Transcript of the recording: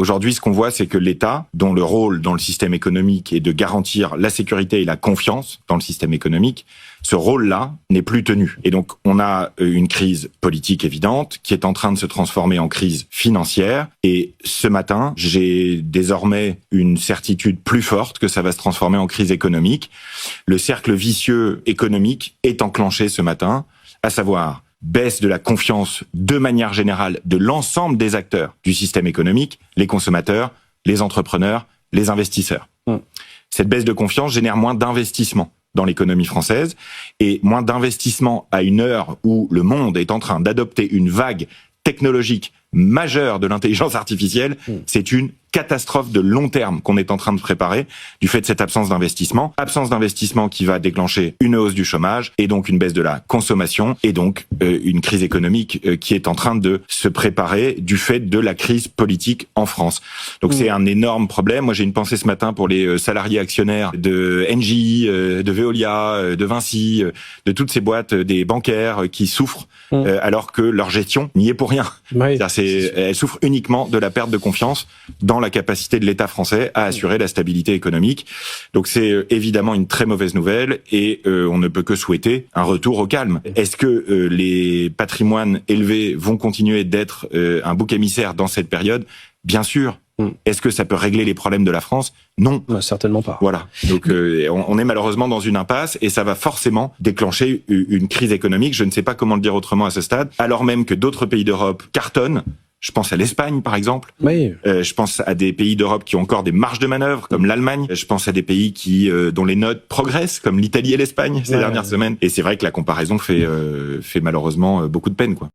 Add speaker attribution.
Speaker 1: Aujourd'hui, ce qu'on voit, c'est que l'État, dont le rôle dans le système économique est de garantir la sécurité et la confiance dans le système économique, ce rôle-là n'est plus tenu. Et donc, on a une crise politique évidente qui est en train de se transformer en crise financière. Et ce matin, j'ai désormais une certitude plus forte que ça va se transformer en crise économique. Le cercle vicieux économique est enclenché ce matin, à savoir baisse de la confiance de manière générale de l'ensemble des acteurs du système économique, les consommateurs, les entrepreneurs, les investisseurs. Cette baisse de confiance génère moins d'investissement dans l'économie française, et moins d'investissement à une heure où le monde est en train d'adopter une vague technologique majeure de l'intelligence artificielle, c'est une catastrophe de long terme qu'on est en train de préparer du fait de cette absence d'investissement qui va déclencher une hausse du chômage et donc une baisse de la consommation et donc une crise économique qui est en train de se préparer du fait de la crise politique en France. Donc c'est un énorme problème. Moi j'ai une pensée ce matin pour les salariés actionnaires de Engie, de Veolia, de Vinci, de toutes ces boîtes des bancaires qui souffrent alors que leur gestion n'y est pour rien.
Speaker 2: Oui.
Speaker 1: Elle souffre uniquement de la perte de confiance dans la capacité de l'État français à assurer la stabilité économique. Donc c'est évidemment une très mauvaise nouvelle et on ne peut que souhaiter un retour au calme. Est-ce que les patrimoines élevés vont continuer d'être un bouc émissaire dans cette période ? Bien sûr. Est-ce que ça peut régler les problèmes de la France ? Non.
Speaker 2: Certainement pas.
Speaker 1: Voilà. Donc on est malheureusement dans une impasse et ça va forcément déclencher une crise économique. Je ne sais pas comment le dire autrement à ce stade, alors même que d'autres pays d'Europe cartonnent. Je pense à l'Espagne, par exemple.
Speaker 2: Oui.
Speaker 1: Je pense à des pays d'Europe qui ont encore des marges de manœuvre, comme l'Allemagne. Je pense à des pays dont les notes progressent, comme l'Italie et l'Espagne ces dernières semaines. Et c'est vrai que la comparaison fait malheureusement beaucoup de peine, quoi.